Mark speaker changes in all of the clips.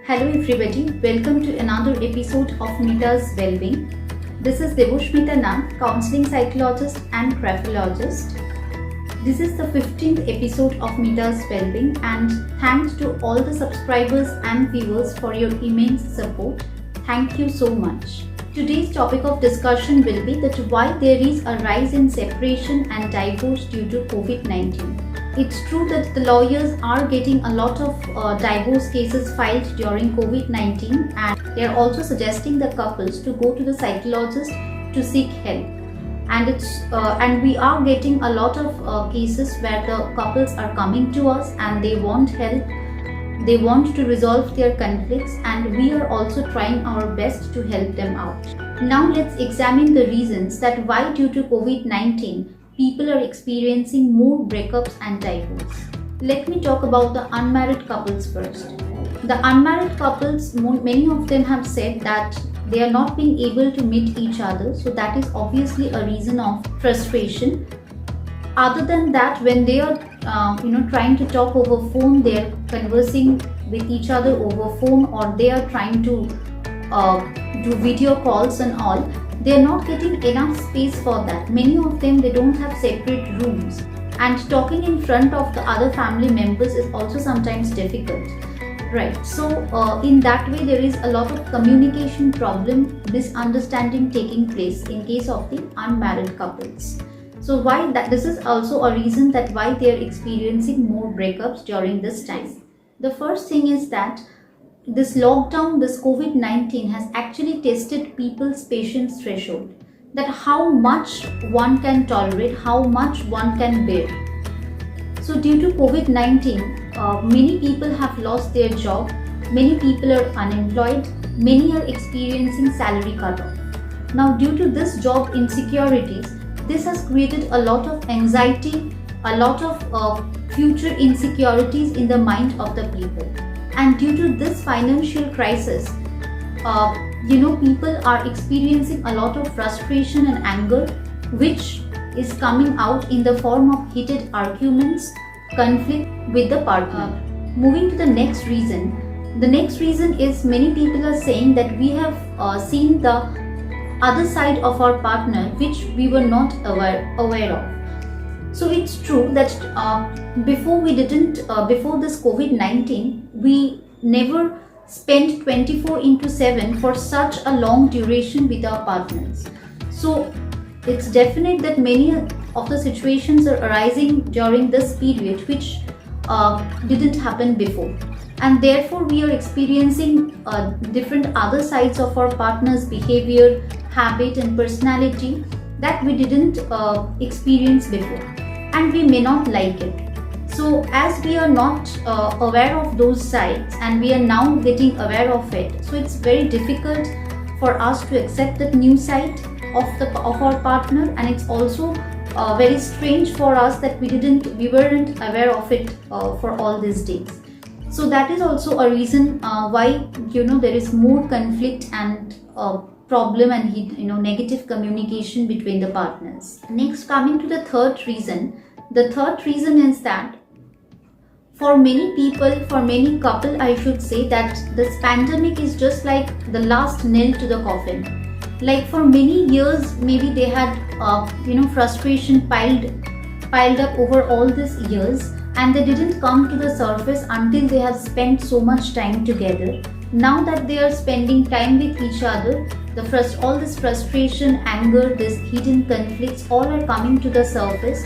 Speaker 1: Hello everybody, welcome to another episode of Mita's Wellbeing. This is Devushmita Nag, counseling psychologist and graphologist. This is the 15th episode of Mita's Wellbeing and thanks to all the subscribers and viewers for your immense support. Thank you so much. Today's topic of discussion will be that why there is a rise in separation and divorce due to COVID-19. It's true that the lawyers are getting a lot of divorce cases filed during COVID-19 and they are also suggesting the couples to go to the psychologist to seek help. And we are getting a lot of cases where the couples are coming to us and they want help. They want to resolve their conflicts and we are also trying our best to help them out. Now let's examine the reasons that why due to COVID-19 people are experiencing more breakups and divorce. Let me talk about the unmarried couples first. The unmarried couples, many of them have said that they are not being able to meet each other, so that is obviously a reason of frustration. Other than that, when they are trying to talk over phone, they are conversing with each other over phone, or they are trying to do video calls and all, they are not getting enough space for that. Many of them, they don't have separate rooms, and talking in front of the other family members is also sometimes difficult, right? So in that way there is a lot of communication problem, misunderstanding taking place in case of the unmarried couples. So why that this is also a reason that why they are experiencing more breakups during this time. The first thing is that this lockdown, this COVID-19 has actually tested people's patience threshold, that how much one can tolerate, how much one can bear. So due to COVID-19, many people have lost their job, many people are unemployed, many are experiencing salary cut-off. Now due to this job insecurities, this has created a lot of anxiety, a lot of future insecurities in the mind of the people. And due to this financial crisis, people are experiencing a lot of frustration and anger, which is coming out in the form of heated arguments, conflict with the partner. Moving to the next reason. The next reason is many people are saying that we have seen the other side of our partner which we were not aware of. So it's true that before this COVID-19, we never spent 24/7 for such a long duration with our partners. So it's definite that many of the situations are arising during this period which didn't happen before. And therefore we are experiencing different other sides of our partner's behavior, habit and personality that we didn't experience before, and we may not like it. So as we are not aware of those sides and we are now getting aware of it, so it's very difficult for us to accept that new side of our partner, and it's also very strange for us that we weren't aware of it for all these days. So that is also a reason why there is more conflict and problem and negative communication between the partners. Next, coming to the third reason. The third reason is that for many people, for many couple, I should say that this pandemic is just like the last nail to the coffin. Like for many years, maybe they had frustration piled up over all these years, and they didn't come to the surface until they have spent so much time together. Now that they are spending time with each other, all this frustration, anger, this hidden conflicts, all are coming to the surface,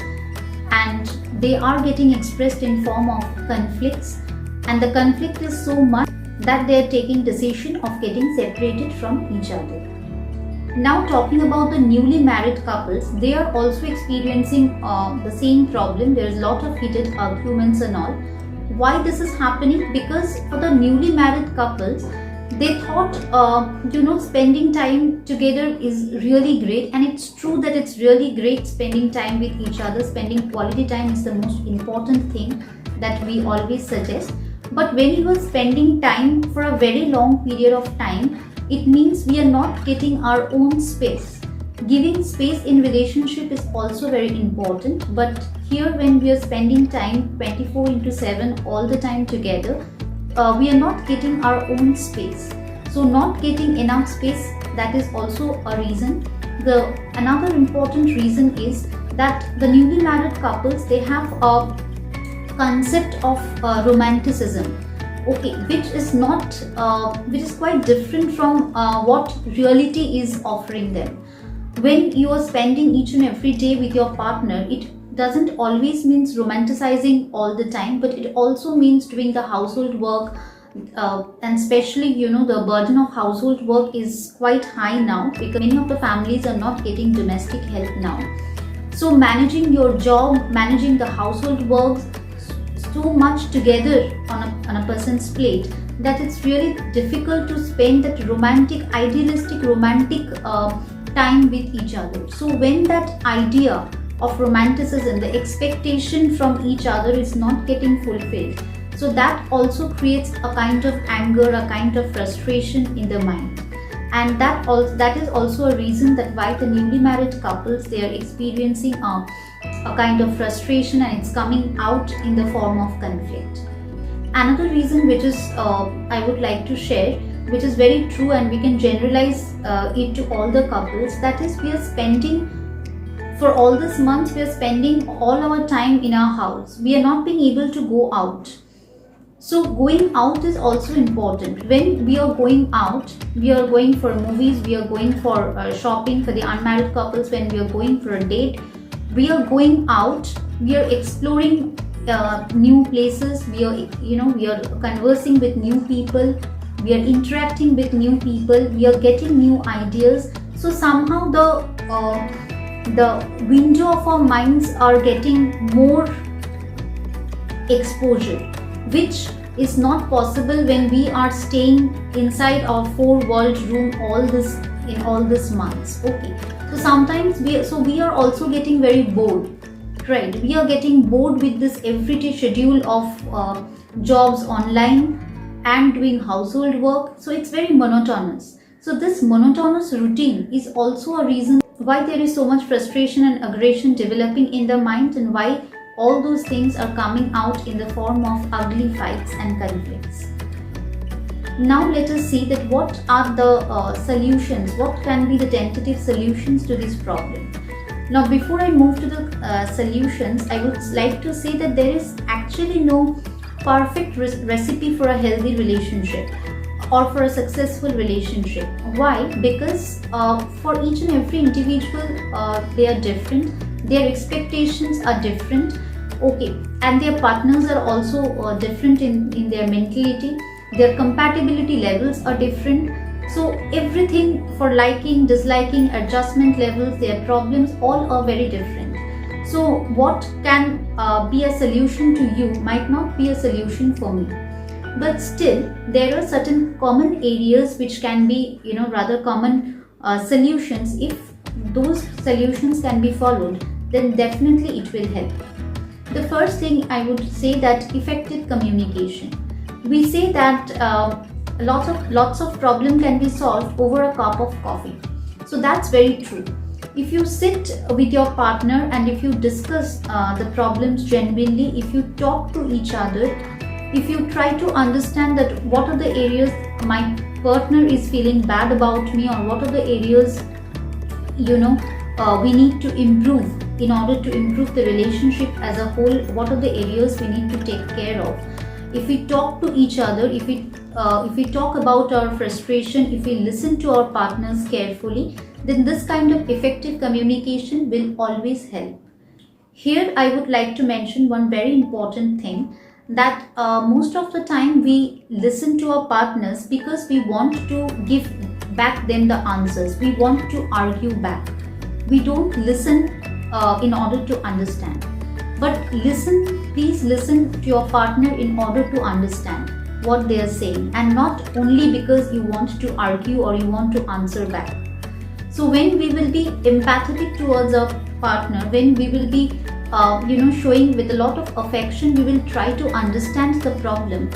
Speaker 1: and they are getting expressed in form of conflicts, and the conflict is so much that they are taking decision of getting separated from each other. Now talking about the newly married couples, they are also experiencing the same problem. There is a lot of heated arguments and all. Why this is happening? Because for the newly married couples, they thought spending time together is really great, and it's true that it's really great spending time with each other. Spending quality time is the most important thing that we always suggest. But when you are spending time for a very long period of time, it means we are not getting our own space. Giving space in relationship is also very important, but here when we are spending time 24/7 all the time together, we are not getting our own space. So not getting enough space, that is also a reason. Another important reason is that the newly married couples, they have a concept of romanticism, okay, which is not which is quite different from what reality is offering them. When you are spending each and every day with your partner, it doesn't always means romanticizing all the time, but it also means doing the household work, and especially the burden of household work is quite high now, because many of the families are not getting domestic help now. So managing your job, managing the household work so much together on a person's plate, that it's really difficult to spend that idealistic romantic time with each other. So when that idea of romanticism, the expectation from each other is not getting fulfilled, so that also creates a kind of anger, a kind of frustration in the mind. And that is also a reason that why the newly married couples, they are experiencing a kind of frustration, and it's coming out in the form of conflict. Another reason which is I would like to share, which is very true, and we can generalize it to all the couples, that is, we are spending for all this month, we are spending all our time in our house. We are not being able to go out. So going out is also important. When we are going out, we are going for movies, we are going for shopping. For the unmarried couples, when we are going for a date, we are going out, we are exploring new places, we are conversing with new people, we are interacting with new people, we are getting new ideas. So somehow the window of our minds are getting more exposure, which is not possible when we are staying inside our four-walled room all this months. Okay, so sometimes we are also getting very bored, right? We are getting bored with this everyday schedule of jobs online and doing household work. So it's very monotonous. So this monotonous routine is also a reason why there is so much frustration and aggression developing in the mind, and why all those things are coming out in the form of ugly fights and conflicts. Now let us see that what are the solutions, what can be the tentative solutions to this problem. Now before I move to the solutions, I would like to say that there is actually no perfect recipe for a healthy relationship or for a successful relationship. Why? Because for each and every individual, they are different, their expectations are different, okay, and their partners are also different in their mentality, their compatibility levels are different. So everything for liking, disliking, adjustment levels, their problems, all are very different. So what can be a solution to you might not be a solution for me. But still, there are certain common areas which can be, rather common solutions. If those solutions can be followed, then definitely it will help. The first thing I would say that effective communication. We say that lots of problem can be solved over a cup of coffee. So that's very true. If you sit with your partner and if you discuss the problems genuinely, if you talk to each other, if you try to understand that what are the areas my partner is feeling bad about me, or what are the areas we need to improve in order to improve the relationship as a whole, what are the areas we need to take care of. If we talk to each other, if we talk about our frustration, if we listen to our partners carefully, then this kind of effective communication will always help. Here I would like to mention one very important thing, that most of the time we listen to our partners because we want to give back them the answers. We want to argue back. We don't listen in order to understand. But please listen to your partner in order to understand what they are saying, and not only because you want to argue or you want to answer back. So when we will be empathetic towards our partner, when we will be showing with a lot of affection, we will try to understand the problem,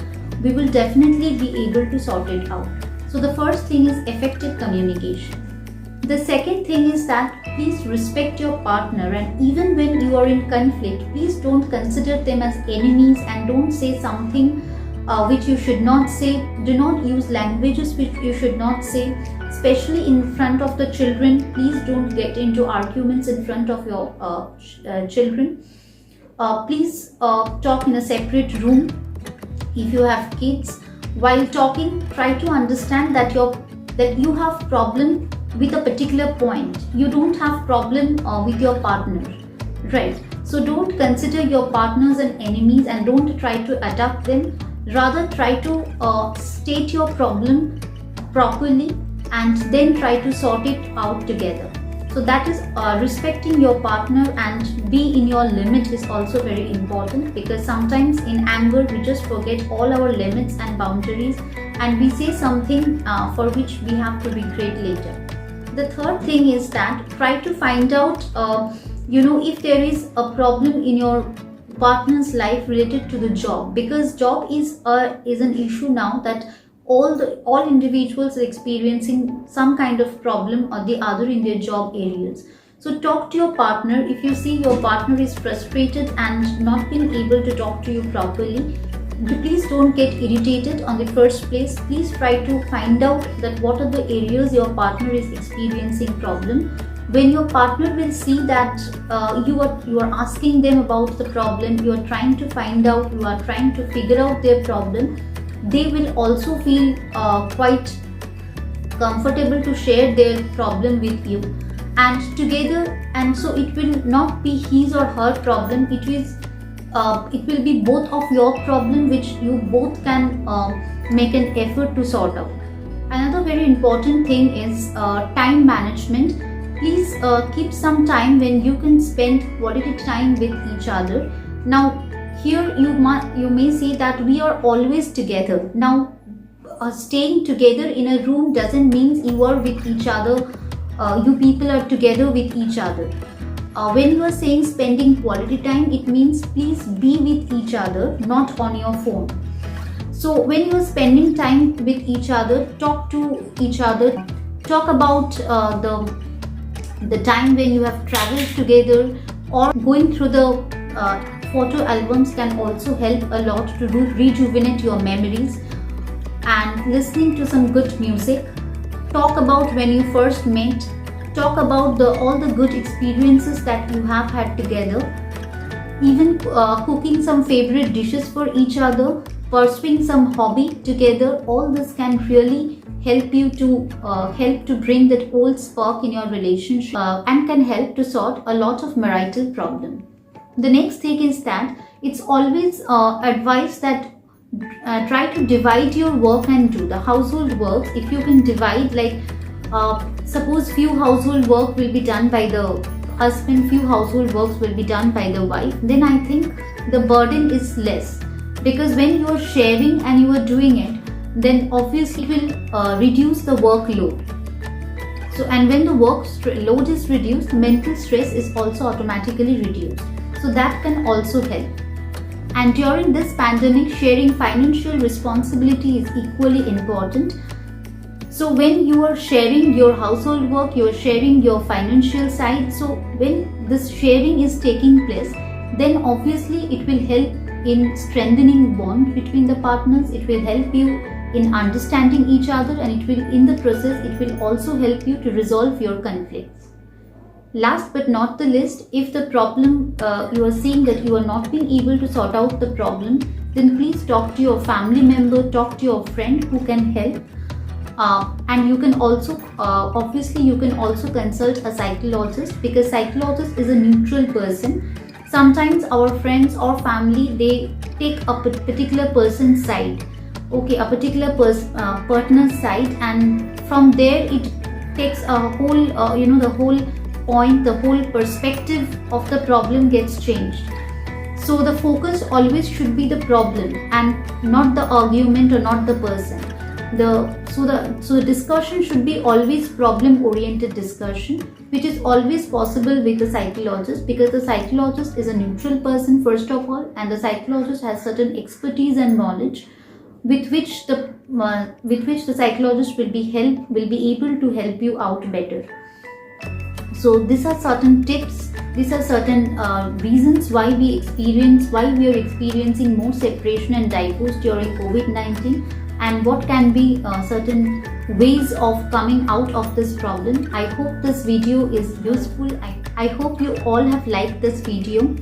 Speaker 1: we will definitely be able to sort it out. So the first thing is effective communication. The second thing is that please respect your partner, and even when you are in conflict, please don't consider them as enemies, and don't say something which you should not say. Do not use languages which you should not say, especially in front of the children. Please don't get into arguments in front of your children. Please talk in a separate room. If you have kids, while talking, try to understand that you have problem with a particular point. You don't have problem with your partner, right? So don't consider your partners and enemies and don't try to attack them. Rather, try to state your problem properly and then try to sort it out together. So that is respecting your partner and be in your limit is also very important, because sometimes in anger we just forget all our limits and boundaries and we say something for which we have to regret later. The third thing is that try to find out if there is a problem in your partner's life related to the job, because job is an issue now that all individuals are experiencing some kind of problem or the other in their job areas. So talk to your partner. If you see your partner is frustrated and not being able to talk to you properly, please don't get irritated on the first place. Please try to find out that what are the areas your partner is experiencing problem. When your partner will see that you are asking them about the problem, you are trying to find out, you are trying to figure out their problem, they will also feel quite comfortable to share their problem with you and together, and so it will not be his or her problem, it will be both of your problem which you both can make an effort to sort out. Another very important thing is time management. Please keep some time when you can spend quality time with each other. Now here you may say that we are always together. Now staying together in a room doesn't mean you are with each other, you people are together with each other. When you are saying spending quality time, it means please be with each other, not on your phone. So when you are spending time with each other, talk to each other, talk about the time when you have traveled together, or going through the photo albums can also help a lot to rejuvenate your memories, and listening to some good music. Talk about when you first met, talk about all the good experiences that you have had together, even cooking some favorite dishes for each other, pursuing some hobby together. All this can really help you to bring that old spark in your relationship and can help to sort a lot of marital problem. The next thing is that it's always advised that try to divide your work and do the household works. If you can divide, like suppose few household work will be done by the husband, few household works will be done by the wife, then I think the burden is less, because when you are sharing and you are doing it, then obviously it will reduce the workload. So, and when the load is reduced, mental stress is also automatically reduced. So that can also help. And during this pandemic, sharing financial responsibility is equally important. So when you are sharing your household work, you are sharing your financial side. So when this sharing is taking place, then obviously it will help in strengthening bond between the partners. It will help you in understanding each other, and it will, in the process, it will also help you to resolve your conflicts. Last but not the least, if the problem you are seeing that you are not being able to sort out the problem, then please talk to your family member, talk to your friend who can help. And you can also obviously you can also consult a psychologist, because psychologist is a neutral person. Sometimes our friends or family, they take a particular person's side, a particular partner's side, and from there it takes a whole the whole point, the whole perspective of the problem gets changed. So the focus always should be the problem and not the argument or not the person. So the discussion should be always problem oriented discussion, which is always possible with the psychologist, because the psychologist is a neutral person first of all, and the psychologist has certain expertise and knowledge with which the psychologist will be able to help you out better. So these are certain tips These are certain reasons why we are experiencing more separation and divorce during COVID-19, and what can be certain ways of coming out of this problem. I hope this video is useful. I hope you all have liked this video.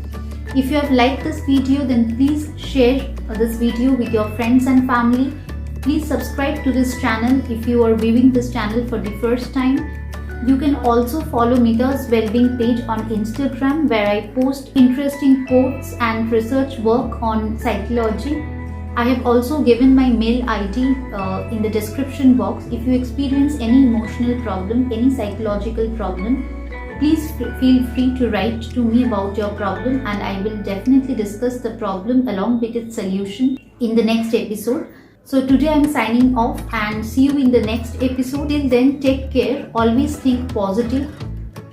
Speaker 1: If you have liked this video, then please share this video with your friends and family. Please subscribe to this channel if you are viewing this channel for the first time. You can also follow Mita's Wellbeing page on Instagram, where I post interesting quotes and research work on psychology. I have also given my mail ID in the description box. If you experience any emotional problem, any psychological problem, please feel free to write to me about your problem, and I will definitely discuss the problem along with its solution in the next episode. So today I'm signing off, and see you in the next episode. Till then, take care. Always think positive.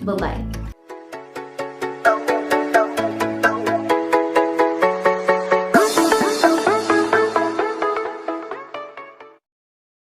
Speaker 1: Bye-bye.